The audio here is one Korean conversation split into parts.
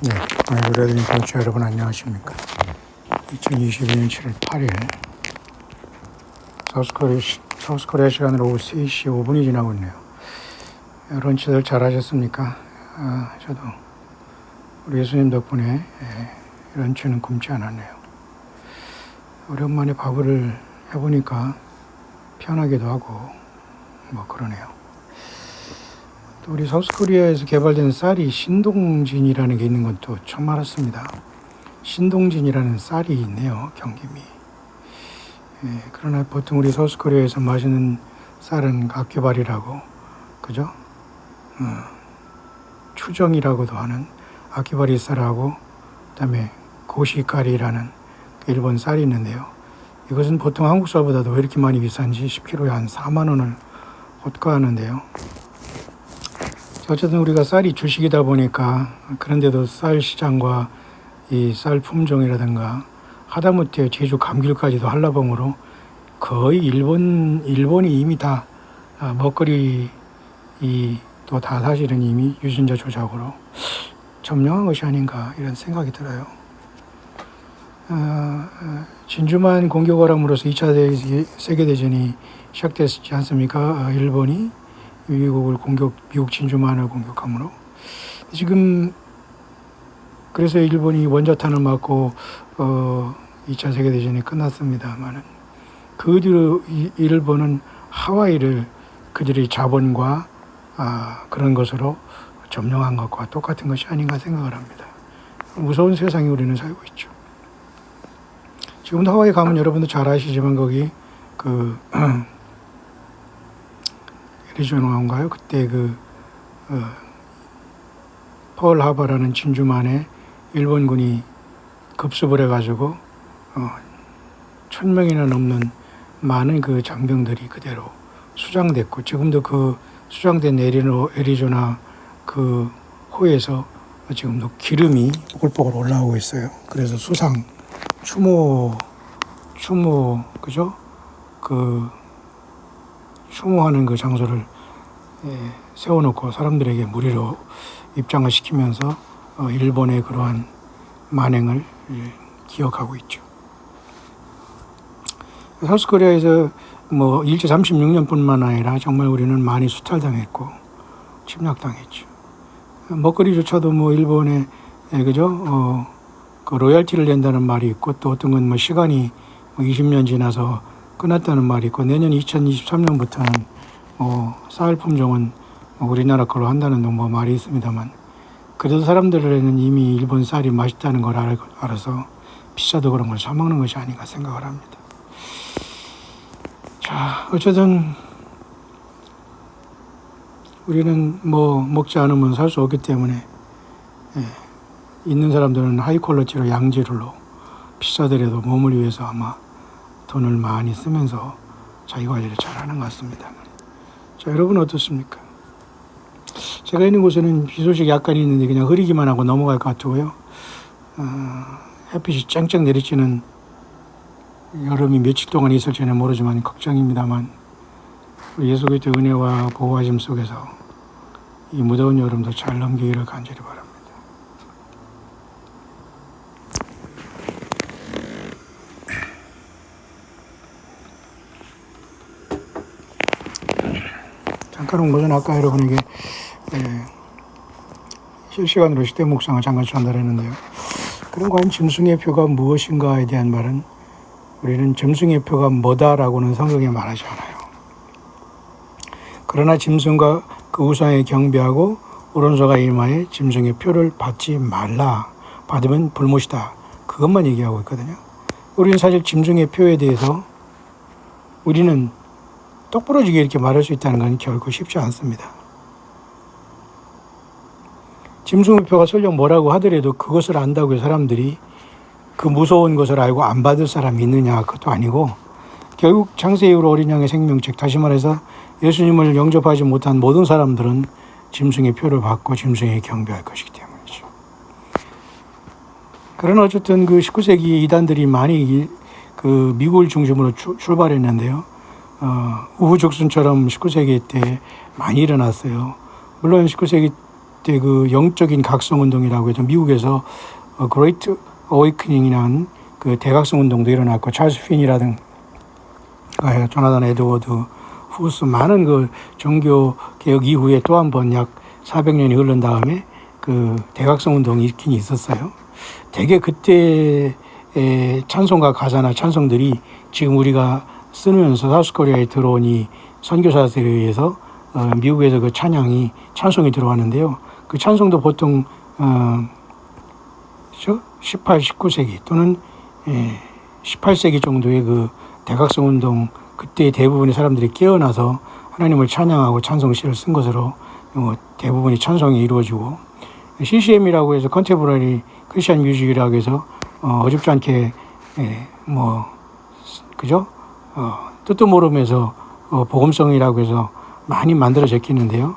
네, 우리 레드님 청취자 여러분 안녕하십니까. 2022년 7월 8일 사우스코리아 시간으로 오후 3시 5분이 지나고 있네요. 런치들 잘 하셨습니까? 저도 우리 예수님 덕분에 런치는 굶지 않았네요. 오랜만에 밥을 해보니까 편하기도 하고 뭐 그러네요. 우리 사우스코리아에서 개발된 쌀이 신동진이라는 게 있는 것도 처음 알았습니다. 신동진이라는 쌀이 있네요, 경김이. 그러나 보통 우리 사우스코리아에서 마시는 쌀은 아키바리라고, 그죠? 추정이라고도 하는 아키바리 쌀하고, 그 다음에 고시카리라는 일본 쌀이 있는데요. 이것은 보통 한국 쌀보다도 왜 이렇게 많이 비싼지 10kg에 한 4만 원을 호가하는데요. 어쨌든 우리가 쌀이 주식이다 보니까 그런데도 쌀 시장과 이 쌀 품종이라든가 하다못해 제주 감귤까지도 한라봉으로 거의 일본이 이미 다 먹거리 또 다 사실은 이미 유전자 조작으로 점령한 것이 아닌가 이런 생각이 들어요. 진주만 공격을 함으로써 2차 세계대전이 시작됐지 않습니까? 일본이 미국 진주만을 공격함으로 지금 그래서 일본이 원자탄을 맞고 2차 세계대전이 끝났습니다만은 그 뒤로 일본은 하와이를 그들의 자본과 그런 것으로 점령한 것과 똑같은 것이 아닌가 생각을 합니다. 무서운 세상에 우리는 살고 있죠. 지금도 하와이 가면 여러분도 잘 아시지만 거기 애리조나인가요? 그때 펄하바라는 진주만에 일본군이 급습을 해가지고 1000명이나 넘는 많은 그 장병들이 그대로 수장됐고 지금도 그 수장된 애리조나 그 호에서 지금도 기름이 뽀글뽀글 올라오고 있어요. 그래서 수상 추모 그죠? 추모하는 그 장소를 세워놓고 사람들에게 무리로 입장을 시키면서 일본의 그러한 만행을 기억하고 있죠. 사우스코리아에서 뭐 일제 36년뿐만 아니라 정말 우리는 많이 수탈당했고 침략당했죠. 먹거리조차도 뭐 일본에 그죠? 그 로열티를 낸다는 말이 있고 또 어떤 건 뭐 시간이 20년 지나서 끝났다는 말이 있고 내년 2023년부터는 쌀 품종은 우리나라 걸로 한다는 뭐 말이 있습니다만 그래도 사람들에는 이미 일본 쌀이 맛있다는 걸 알아서 비싸도 그런 걸 사먹는 것이 아닌가 생각을 합니다. 자, 어쨌든 우리는 뭐 먹지 않으면 살 수 없기 때문에 있는 사람들은 하이퀄리티로 양질로 비싸더라도 몸을 위해서 아마 돈을 많이 쓰면서 자기 관리를 잘하는 것 같습니다. 자, 여러분 어떻습니까? 제가 있는 곳에는 비 소식이 약간 있는데 그냥 흐리기만 하고 넘어갈 것 같고요. 햇빛이 쨍쨍 내리치는 여름이 며칠 동안 있을지는 모르지만 걱정입니다만 우리 예수 그리스도의 은혜와 보호하심 속에서 이 무더운 여름도 잘 넘기기를 간절히 바랍니다. 잠깐 온 것은 아까 여러분에게 실시간으로 시대 묵상을 잠깐 전달했는데요. 그럼 과연 짐승의 표가 무엇인가에 대한 말은 우리는 짐승의 표가 뭐다라고는 성경에 말하지 않아요. 그러나 짐승과 그 우상에 경배하고 오른손과 이마에 짐승의 표를 받지 말라. 받으면 불못이다. 그것만 얘기하고 있거든요. 우리는 사실 짐승의 표에 대해서 우리는 똑부러지게 이렇게 말할 수 있다는 건 결코 쉽지 않습니다. 짐승의 표가 설령 뭐라고 하더라도 그것을 안다고 해서 사람들이 그 무서운 것을 알고 안 받을 사람이 있느냐 그것도 아니고 결국 창세 이후로 어린 양의 생명책 다시 말해서 예수님을 영접하지 못한 모든 사람들은 짐승의 표를 받고 짐승에 경배할 것이기 때문이죠. 그러나 어쨌든 그 19세기 이단들이 많이 그 미국을 중심으로 출발했는데요. 우후죽순처럼 19세기 때 많이 일어났어요. 물론 19세기 그때 그 영적인 각성 운동이라고 해서 미국에서 Great Awakening이라는 그 대각성 운동도 일어났고, 찰스 핀이라든가 조나단 에드워드 후스, 많은 그 종교 개혁 이후에 또 한 번 약 400년이 흐른 다음에 그 대각성 운동이 있긴 있었어요. 대개 그때 찬송가 가사나 찬송들이 지금 우리가 쓰면서 사우스코리아에 들어온 이 선교사들에 의해서 미국에서 그 찬송이 들어왔는데요. 그 찬송도 보통 18, 19세기 또는 18세기 정도의 그 대각성 운동, 그때 대부분의 사람들이 깨어나서 하나님을 찬양하고 찬송시를 쓴 것으로 대부분의 찬송이 이루어지고, CCM이라고 해서 컨템포러리 크리스천 뮤직이라고 해서 어줍지 않게 그죠? 뜻도 모르면서 복음성이라고 해서 많이 만들어져 있는데요.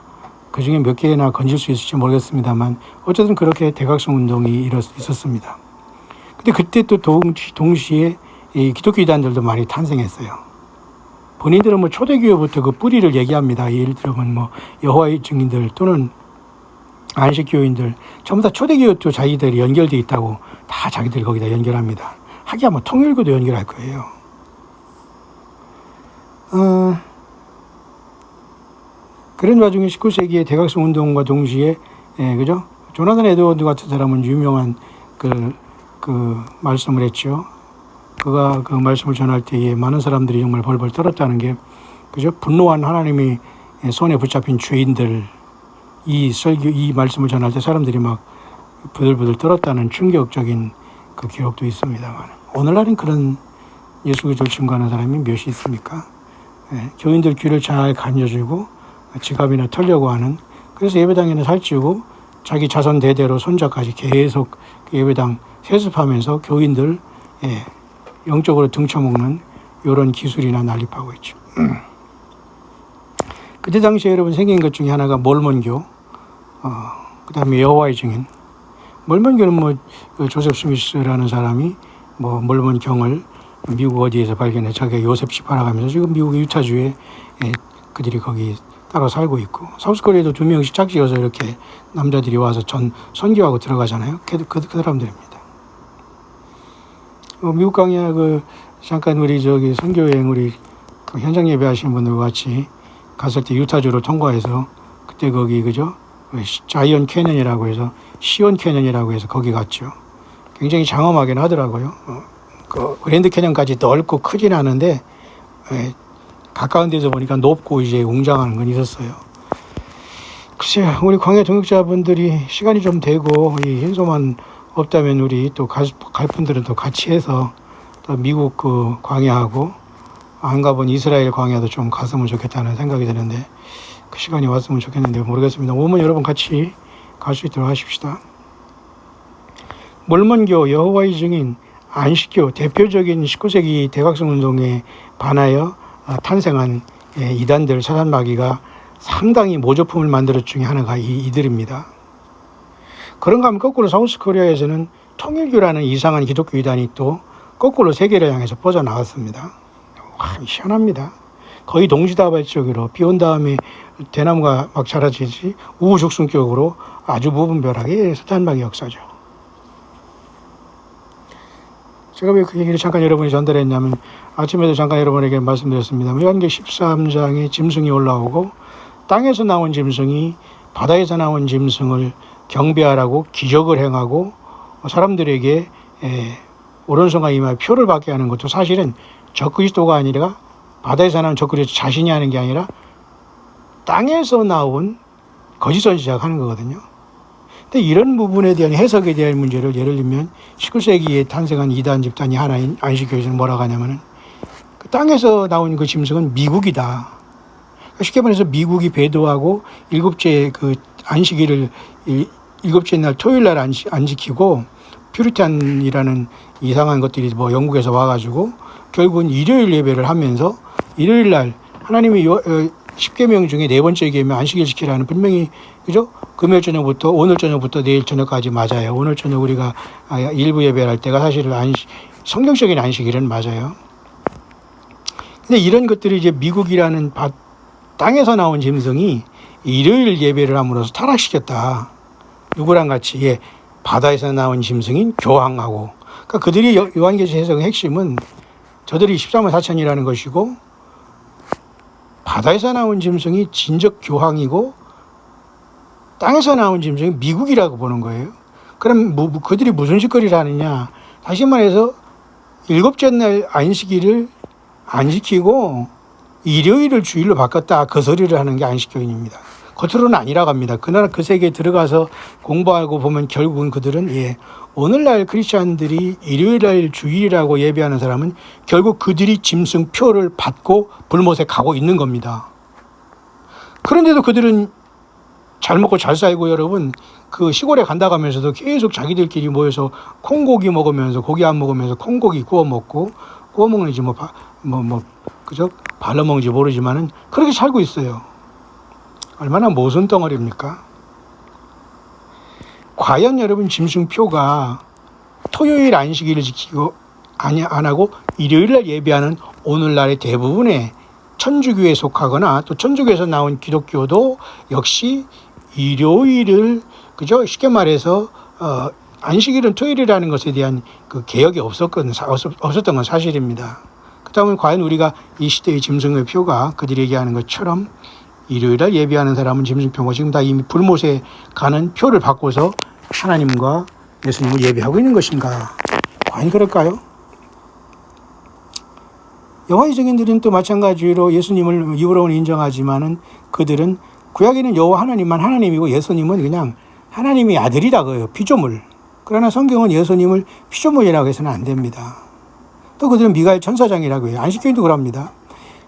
그 중에 몇 개나 건질 수 있을지 모르겠습니다만, 어쨌든 그렇게 대각성 운동이 있었습니다. 근데 그때 또 동시에 이 기독교 이단들도 많이 탄생했어요. 본인들은 뭐 초대교회부터 그 뿌리를 얘기합니다. 예를 들면 뭐 여호와의 증인들 또는 안식교인들, 전부 다 초대교회도 자기들이 연결되어 있다고 다 자기들 거기다 연결합니다. 하기야 뭐 통일교도 연결할 거예요. 그런 와중에 19세기의 대각성 운동과 동시에, 그죠? 조나단 에드워드 같은 사람은 유명한 그 말씀을 했죠. 그가 그 말씀을 전할 때에 많은 사람들이 정말 벌벌 떨었다는 게, 그죠? 분노한 하나님의 손에 붙잡힌 죄인들, 이 말씀을 전할 때 사람들이 막 부들부들 떨었다는 충격적인 그 기록도 있습니다만, 오늘날은 그런 예수 그리스도를 증거하는 사람이 몇이 있습니까? 교인들 귀를 잘 간여주고 지갑이나 털려고 하는, 그래서 예배당에는 살찌우고 자기 자손 대대로 손자까지 계속 예배당 세습하면서 교인들 영적으로 등쳐먹는 이런 기술이나 난립하고 있죠. 그때 당시에 여러분 생긴 것 중에 하나가 몰몬교, 그 다음에 여호와의 증인. 몰몬교는 뭐 조셉 스미스라는 사람이 뭐 몰몬경을 미국 어디에서 발견해 자기가 요셉씨 팔아가면서 지금 미국 유타주에 그들이 거기 따로 살고 있고, 사우스코리아에도 2명씩 짝지어서 이렇게 남자들이 와서 선교하고 들어가잖아요. 그 사람들입니다. 미국 강야 잠깐 우리 선교여행 우리 그 현장 예배하시는 분들과 같이 갔을 때 유타주로 통과해서 그때 거기 그죠? 자이언 캐년이라고 해서 시온 캐년이라고 해서 거기 갔죠. 굉장히 장엄하긴 하더라고요. 그 그랜드 캐년까지 넓고 크진 않은데 가까운 데서 보니까 높고 이제 웅장한 건 있었어요. 글쎄요, 우리 광야 동역자분들이 시간이 좀 되고 이 흰소만 없다면 우리 또 갈 분들은 또 같이 해서 또 미국 그 광야하고 안 가본 이스라엘 광야도 좀 갔으면 좋겠다는 생각이 드는데, 그 시간이 왔으면 좋겠는데 모르겠습니다. 오면 여러분 같이 갈 수 있도록 하십시다. 몰몬교, 여호와의 증인, 안식교, 대표적인 19세기 대각성 운동에 반하여 탄생한 이단들, 사단마귀가 상당히 모조품을 만들었 중에 하나가 이들입니다. 그런가 하면 거꾸로 사우스코리아에서는 통일교라는 이상한 기독교 이단이 또 거꾸로 세계를 향해서 뻗어나갔습니다. 와, 희한합니다. 거의 동시다발적으로 비 온 다음에 대나무가 막 자라지지 우후죽순격으로 아주 무분별하게 사단마귀 역사죠. 제가 왜 그 얘기를 잠깐 여러분이 전달했냐면, 아침에도 잠깐 여러분에게 말씀드렸습니다. 요한계 13장에 짐승이 올라오고 땅에서 나온 짐승이 바다에서 나온 짐승을 경배하라고 기적을 행하고 사람들에게 오른손과 이마에 표를 받게 하는 것도 사실은 적그리스도가 아니라, 바다에서 나온 적그리스도 자신이 하는 게 아니라 땅에서 나온 거짓 선지자가 하는 거거든요. 근데 이런 부분에 대한 해석에 대한 문제를 예를 들면 19세기에 탄생한 이단 집단이 하나인 안식교에서는 뭐라고 하냐면은, 그 땅에서 나온 그 짐승은 미국이다. 쉽게 말해서 미국이 배도하고 일곱째 그 안식일을 일곱째 날 토요일 날 안 지키고 퓨리탄이라는 이상한 것들이 뭐 영국에서 와가지고 결국은 일요일 예배를 하면서 일요일 날 하나님의 10계명 중에 네 번째 계명 안식일 지키라는, 분명히 그죠? 금요일 저녁부터 오늘 저녁부터 내일 저녁까지 맞아요. 오늘 저녁 우리가 일부 예배를 할 때가 사실은 성경적인 안식일은 맞아요. 근데 이런 것들이 이제 미국이라는 땅에서 나온 짐승이 일요일 예배를 함으로써 타락시켰다. 누구랑 같이 예, 바다에서 나온 짐승인 교황하고 그러니까 그들이 요한계시 해석의 핵심은 저들이 14만 4천이라는 것이고 바다에서 나온 짐승이 진적 교황이고 땅에서 나온 짐승이 미국이라고 보는 거예요. 그럼 그들이 무슨 짓거리를 하느냐. 다시 말해서 일곱째 날 안식일을 안 지키고 일요일을 주일로 바꿨다. 그 소리를 하는 게 안식교인입니다. 겉으로는 아니라고 합니다. 그러나 그 세계에 들어가서 공부하고 보면 결국은 그들은 예, 오늘날 크리스찬들이 일요일날 주일이라고 예배하는 사람은 결국 그들이 짐승표를 받고 불못에 가고 있는 겁니다. 그런데도 그들은 잘 먹고 잘 살고 여러분 그 시골에 간다고 하면서도 계속 자기들끼리 모여서 콩고기 먹으면서 고기 안 먹으면서 콩고기 구워 먹고 구워 먹는지 그죠? 발라 먹는지 모르지만은 그렇게 살고 있어요. 얼마나 모순 덩어리입니까? 과연 여러분 짐승표가 토요일 안식일을 지키고 안 하고 일요일날 예배하는 오늘날의 대부분의 천주교에 속하거나 또 천주교에서 나온 기독교도 역시 일요일을 그죠? 쉽게 말해서 안식일은 토요일이라는 것에 대한 그 개혁이 없었던 건 사실입니다. 그렇다면 과연 우리가 이 시대의 짐승의 표가 그들이 얘기하는 것처럼 일요일날 예배하는 사람은 짐승표고 지금 다 이미 불못에 가는 표를 바꿔서 하나님과 예수님을 예배하고 있는 것인가? 과연 그럴까요? 여호와의 증인들은 또 마찬가지로 예수님을 유로는 인정하지만은 그들은 구약에는 여호와 하나님만 하나님이고 예수님은 그냥 하나님의 아들이라고요. 피조물. 그러나 성경은 예수님을 피조물이라고 해서는 안 됩니다. 또 그들은 미가엘 천사장이라고 해요. 안식교인도 그럽니다.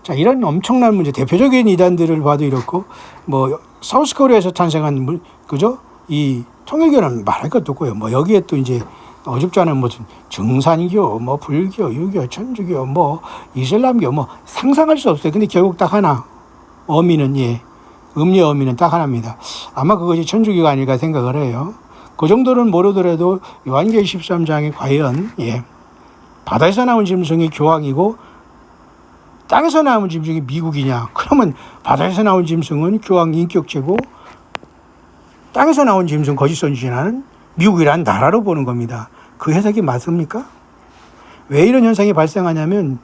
자, 이런 엄청난 문제, 대표적인 이단들을 봐도 이렇고, 사우스코리아에서 탄생한, 그죠? 이 통일교는 말할 것도 없고요. 여기에 또 이제 어줍지 않은 무슨 증산교, 불교, 유교, 천주교, 이슬람교, 상상할 수 없어요. 근데 결국 딱 하나, 의미는, 음료 의미는 딱 하나입니다. 아마 그것이 천주교가 아닐까 생각을 해요. 그 정도는 모르더라도 요한계시 13장에 과연, 바다에서 나온 짐승이 교황이고, 땅에서 나온 짐승이 미국이냐? 그러면 바다에서 나온 짐승은 교황 인격체고 땅에서 나온 짐승 거짓 선지자는 미국이라는 나라로 보는 겁니다. 그 해석이 맞습니까? 왜 이런 현상이 발생하냐면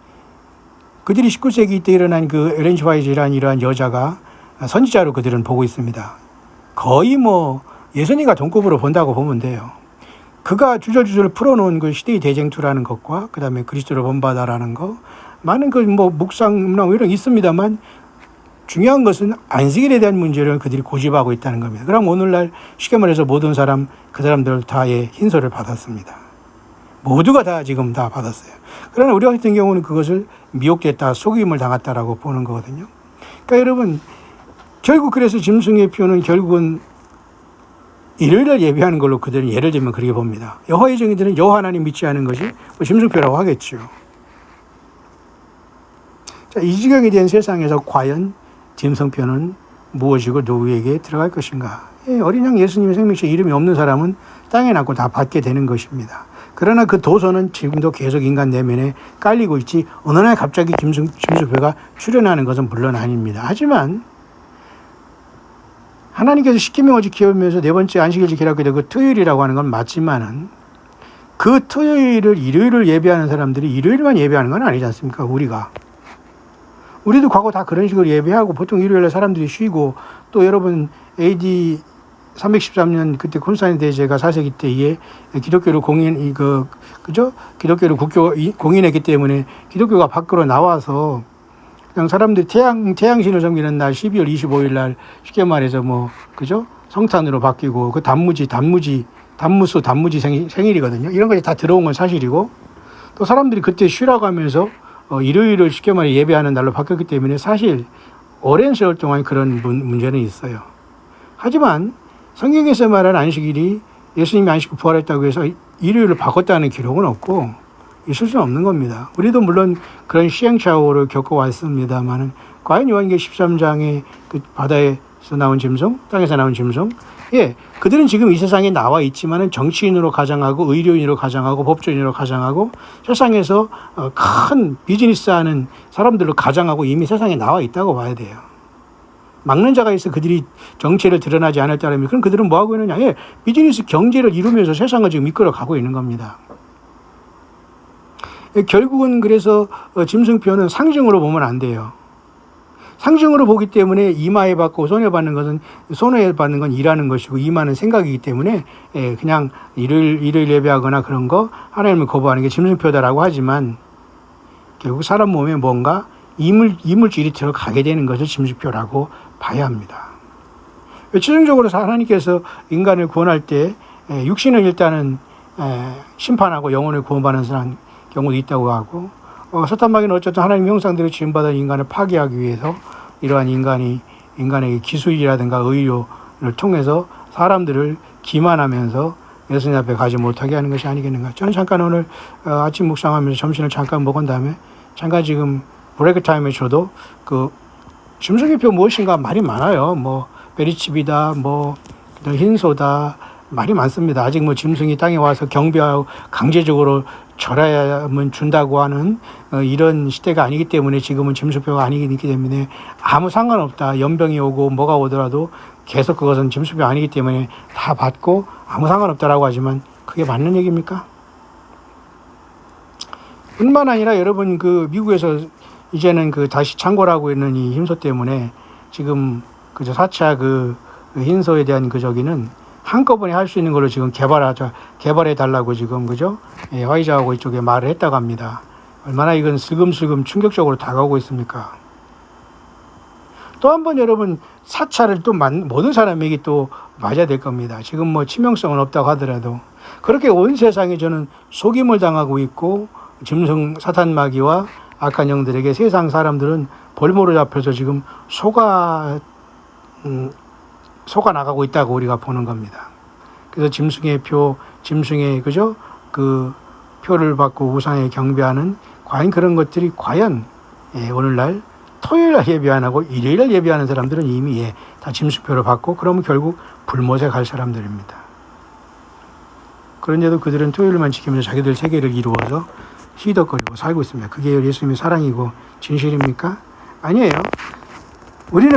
그들이 19세기 때 일어난 그 엘렌 지 화이트라는 이러한 여자가 선지자로 그들은 보고 있습니다. 거의 예수님과 동급으로 본다고 보면 돼요. 그가 주절주절 풀어놓은 그 시대의 대쟁투라는 것과 그 다음에 그리스도를 본받아라는 거 많은 묵상, 이런 게 있습니다만 중요한 것은 안식일에 대한 문제를 그들이 고집하고 있다는 겁니다. 그럼 오늘날 쉽게 말해서 모든 사람, 그 사람들 다의 흰소를 받았습니다. 모두가 다 지금 다 받았어요. 그러나 우리 같은 경우는 그것을 미혹됐다, 속임을 당했다라고 보는 거거든요. 그러니까 여러분, 결국 그래서 짐승의 표는 결국은 일요일날 예배하는 걸로 그들은 예를 들면 그렇게 봅니다. 여호와의 증인들은 여호와 하나님 믿지 않은 것이 짐승표라고 하겠죠. 자, 이 지경에 대한 세상에서 과연 짐승표는 무엇이고 누구에게 들어갈 것인가? 어린 양 예수님의 생명체 이름이 없는 사람은 땅에 낳고 다 받게 되는 것입니다. 그러나 그 도서는 지금도 계속 인간 내면에 깔리고 있지 어느 날 갑자기 짐승표가 출현하는 것은 물론 아닙니다. 하지만 하나님께서 십계명을 지키면서 네 번째 안식일 지키라고 해도 그 토요일이라고 하는 건 맞지만은 그 토요일을 일요일을 예배하는 사람들이 일요일만 예배하는 건 아니지 않습니까? 우리도 과거 다 그런 식으로 예배하고 보통 일요일에 사람들이 쉬고 또 여러분 AD 313년 그때 콘스탄틴 대제가 4세기 때에 기독교를 기독교를 공인했기 때문에 기독교가 밖으로 나와서 그냥 사람들이 태양신을 섬기는 날 12월 25일 날 쉽게 말해서 성탄으로 바뀌고 그 단무지 생일이거든요. 이런 것이 다 들어온 건 사실이고 또 사람들이 그때 쉬라고 하면서 일요일을 쉽게 말해 예배하는 날로 바뀌었기 때문에 사실 오랜 세월 동안 그런 문제는 있어요. 하지만 성경에서 말하는 안식일이 예수님이 안식일 부활했다고 해서 일요일을 바꿨다는 기록은 없고 있을 수는 없는 겁니다. 우리도 물론 그런 시행착오를 겪어왔습니다만은 과연 요한계시 13장의 그 바다에서 나온 짐승, 땅에서 나온 짐승, 그들은 지금 이 세상에 나와 있지만은 정치인으로 가장하고 의료인으로 가장하고 법조인으로 가장하고 세상에서 큰 비즈니스하는 사람들로 가장하고 이미 세상에 나와 있다고 봐야 돼요. 막는 자가 있어 그들이 정체를 드러나지 않을 따르면 그럼 그들은 뭐 하고 있느냐? 예, 비즈니스 경제를 이루면서 세상을 지금 이끌어 가고 있는 겁니다. 예, 결국은 그래서 짐승표는 상징으로 보면 안 돼요. 상징으로 보기 때문에 이마에 받고 손에 받는 건 일하는 것이고 이마는 생각이기 때문에 예, 그냥 일을 예배하거나 그런 거 하나님을 거부하는 게 짐승표다라고 하지만 결국 사람 몸에 뭔가 이물질이 들어가게 되는 것을 짐승표라고 봐야 합니다. 최종적으로 하나님께서 인간을 구원할 때 육신은 일단은 심판하고 영혼을 구원받는 경우도 있다고 하고 사탄 마귀는 어쨌든 하나님 형상대로 지음받은 인간을 파괴하기 위해서 이러한 인간의 기술이라든가 의료를 통해서 사람들을 기만하면서 예수님 앞에 가지 못하게 하는 것이 아니겠는가. 저는 잠깐 오늘 아침 묵상하면서 점심을 잠깐 먹은 다음에 잠깐 지금 브레이크 타임에 저도 그 짐승의표 무엇인가 말이 많아요. 뭐 베리칩이다, 뭐 흰소다 말이 많습니다. 아직 뭐 짐승이 땅에 와서 경배하고 강제적으로 절하야만 준다고 하는 이런 시대가 아니기 때문에 지금은 짐승표가 아니기 때문에 아무 상관없다. 연병이 오고 뭐가 오더라도 계속 그것은 짐승표 아니기 때문에 다 받고 아무 상관없다라고 하지만 그게 맞는 얘기입니까? 뿐만 아니라 여러분 그 미국에서 이제는 그 다시 창궐하고 있는 이 힘소 때문에 지금 그저 4차 그 흰소에 대한 그 저기는 한꺼번에 할 수 있는 걸로 지금 개발해 달라고 지금 그죠? 예, 화이자하고 이쪽에 말을 했다고 합니다. 얼마나 이건 슬금슬금 충격적으로 다가오고 있습니까? 또 한 번 여러분 4차를 또 모든 사람에게 또 맞아야 될 겁니다. 지금 뭐 치명성은 없다고 하더라도 그렇게 온 세상에 저는 속임을 당하고 있고 짐승 사탄 마귀와 악한 영들에게 세상 사람들은 볼모로 잡혀서 지금 속아 나가고 있다고 우리가 보는 겁니다. 그래서 짐승의 그죠? 그 표를 받고 우상에 경배하는 과연 그런 것들이 과연 오늘날 토요일날 예배 안 하고 일요일날 예배하는 사람들은 이미 다 짐승표를 받고 그러면 결국 불못에 갈 사람들입니다. 그런데도 그들은 토요일만 지키면서 자기들 세계를 이루어서 희덕거리고 살고 있습니다. 그게 예수님의 사랑이고 진실입니까? 아니에요. 우리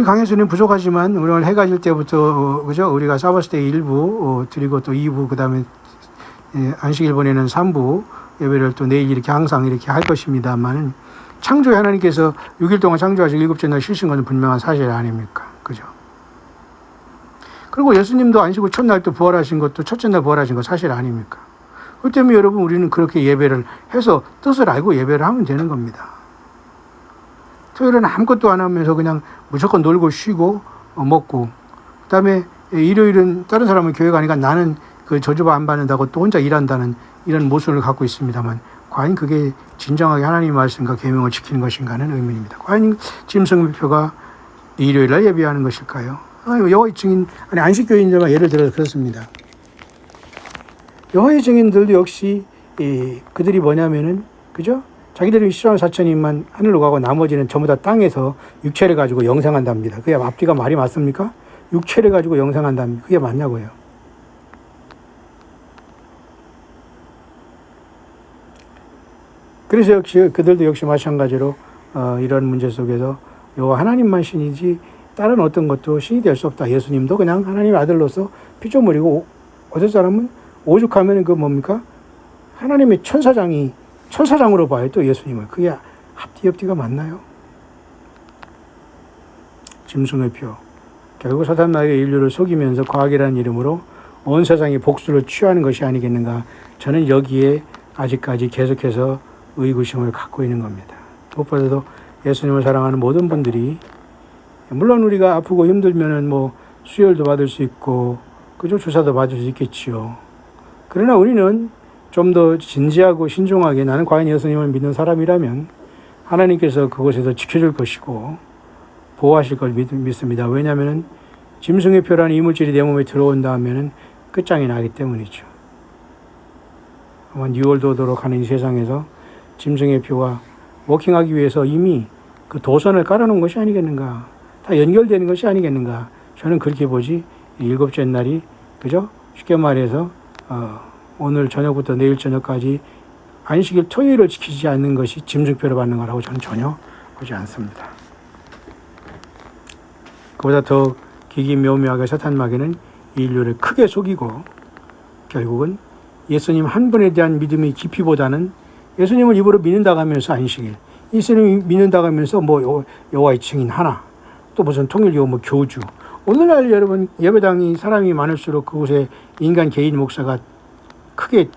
강예수는 부족하지만 오늘 해가 질 때부터 그죠? 우리가 사바스데이 1부 드리고 또 2부 그다음에 안식일 보내는 3부 예배를 또 내일 이렇게 항상 이렇게 할 것입니다만은 창조의 하나님께서 6일 동안 창조하시고 7째 날 쉬신 것은 분명한 사실 아닙니까? 그죠? 그리고 예수님도 안식 후 첫날 또 부활하신 것도 첫째 날 부활하신 거 사실 아닙니까? 그 때문에 여러분 우리는 그렇게 예배를 해서 뜻을 알고 예배를 하면 되는 겁니다. 토요일은 아무것도 안 하면서 그냥 무조건 놀고 쉬고 먹고 그다음에 일요일은 다른 사람은 교회 가니까 나는 그 저주바 안 받는다고 또 혼자 일한다는 이런 모습을 갖고 있습니다만 과연 그게 진정하게 하나님의 말씀과 계명을 지키는 것인가는 의문입니다. 과연 짐승표가 일요일날 예배하는 것일까요? 여호와의 증인 안식교인들만 예를 들어서 그렇습니다. 여호와의 증인들도 역시 그들이 뭐냐면은 그죠? 자기들이 이스라엘 4천인만 하늘로 가고 나머지는 전부 다 땅에서 육체를 가지고 영생한답니다. 그게 앞뒤가 말이 맞습니까? 육체를 가지고 영생한답니다. 그게 맞냐고요. 그래서 역시 그들도 역시 마찬가지로 이런 문제 속에서 여호와 하나님만 신이지 다른 어떤 것도 신이 될 수 없다. 예수님도 그냥 하나님의 아들로서 피조물이고 어떤 사람은 오죽하면 그 뭡니까? 하나님의 천사장으로 봐요. 또 예수님을. 그게 앞뒤가 맞나요? 짐승의 표. 결국 사탄 마귀가 인류를 속이면서 과학이라는 이름으로 온 세상의 복수를 취하는 것이 아니겠는가. 저는 여기에 아직까지 계속해서 의구심을 갖고 있는 겁니다. 무엇보다도 예수님을 사랑하는 모든 분들이 물론 우리가 아프고 힘들면은 뭐 수혈도 받을 수 있고 그죠? 주사도 받을 수 있겠지요. 그러나 우리는 좀 더 진지하고 신중하게 나는 과연 예수님을 믿는 사람이라면 하나님께서 그곳에서 지켜줄 것이고 보호하실 걸 믿습니다. 왜냐하면 짐승의 표라는 이물질이 내 몸에 들어온다 하면 끝장이 나기 때문이죠. 아마 뉴월드오도록 하는 이 세상에서 짐승의 표와 워킹하기 위해서 이미 그 도선을 깔아놓은 것이 아니겠는가. 다 연결되는 것이 아니겠는가. 저는 그렇게 보지. 일곱째 날이 그죠? 쉽게 말해서 오늘 저녁부터 내일 저녁까지 안식일 토요일을 지키지 않는 것이 짐승표를 받는 거라고 저는 전혀 보지 않습니다. 그보다 더 기기묘묘하게 사탄 마귀는 인류를 크게 속이고 결국은 예수님 한 분에 대한 믿음의 깊이보다는 예수님을 입으로 믿는다고 하면서 안식일, 예수님을 믿는다고 하면서 뭐 여호와의 증인 하나, 또 무슨 통일교 뭐 교주. 오늘날 여러분 예배당이 사람이 많을수록 그곳에 인간 개인 목사가 크게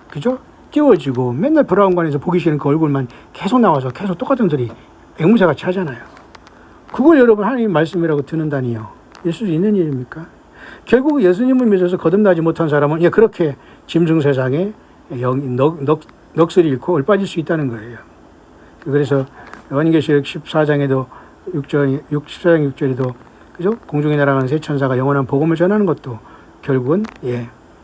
그죠? 띄워지고 맨날 브라운관에서 보기 싫은 그 얼굴만 계속 나와서 계속 똑같은 소리 앵무새같이 하잖아요. 그걸 여러분 하나님 말씀이라고 듣는다니요. 있을 수 있는 일입니까? 결국 예수님을 믿어서 거듭나지 못한 사람은 그렇게 짐승 세상에 넋을 잃고 얼빠질 수 있다는 거예요. 그래서 요한계시록 14장에도 14장 6절에도 그죠? 공중에 날아가는 새 천사가 영원한 복음을 전하는 것도 결국은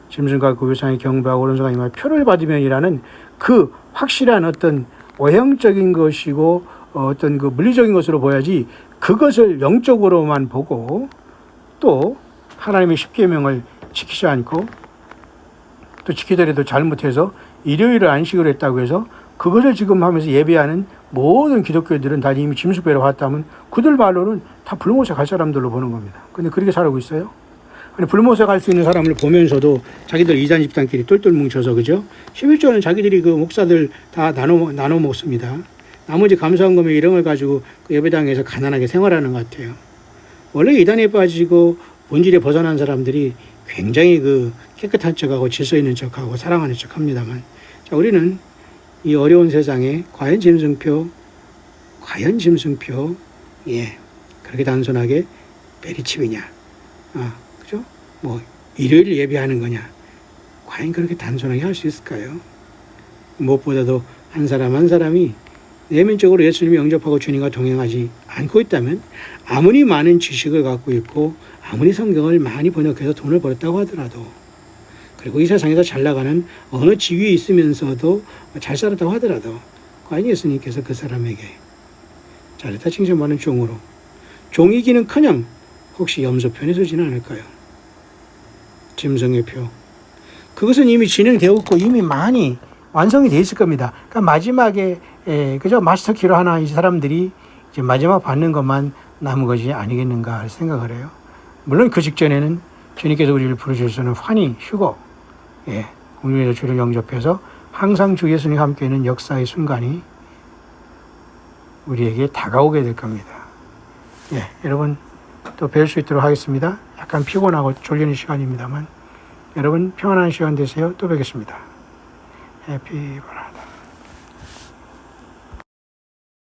짐승과 그 우상에 경배하고 오른손과 임하여 표를 받으면이라는 그 확실한 어떤 외형적인 것이고 어떤 그 물리적인 것으로 보야지 그것을 영적으로만 보고 또 하나님의 십계명을 지키지 않고 또 지키더라도 잘못해서 일요일을 안식으로 했다고 해서 그것을 지금 하면서 예배하는 모든 기독교들은 다 이미 짐승배로 왔다면 그들 말로는 다 불못에 갈 사람들로 보는 겁니다. 근데 그렇게 살고 있어요? 아니, 불못에 갈 수 있는 사람을 보면서도 자기들 이단 집단끼리 똘똘 뭉쳐서 그죠? 11조는 자기들이 그 목사들 다 나눠 먹습니다. 나머지 감사한 금액 이런 걸 가지고 그 예배당에서 가난하게 생활하는 것 같아요. 원래 이단에 빠지고 본질에 벗어난 사람들이 굉장히 그 깨끗한 척하고 질서 있는 척하고 사랑하는 척합니다만, 자 우리는 이 어려운 세상에 과연 짐승표 그렇게 단순하게 베리칩이냐, 그죠? 뭐 일요일 예배하는 거냐, 과연 그렇게 단순하게 할 수 있을까요? 무엇보다도 한 사람 한 사람이 내면적으로 예수님을 영접하고 주님과 동행하지 않고 있다면 아무리 많은 지식을 갖고 있고 아무리 성경을 많이 번역해서 돈을 벌었다고 하더라도, 그리고 이 세상에서 잘 나가는 어느 지위에 있으면서도 잘 살았다고 하더라도 과연 예수님께서 그 사람에게 잘했다 칭찬받는 종으로 종이기는커녕 혹시 염소편에 서지는 않을까요? 짐승의 표. 그것은 이미 진행되었고 이미 많이 완성이 되어 있을 겁니다. 그러니까 마지막에 그저 마스터키로 하나 이 사람들이 이제 마지막 받는 것만 남은 것이 아니겠는가 생각을 해요. 물론 그 직전에는 주님께서 우리를 부르셔서는 환히 휴거, 공중에서 주를 영접해서 항상 주 예수님과 함께 있는 역사의 순간이 우리에게 다가오게 될 겁니다. 여러분 또 뵐 수 있도록 하겠습니다. 약간 피곤하고 졸리는 시간입니다.만 여러분 평안한 시간 되세요. 또 뵙겠습니다. 해피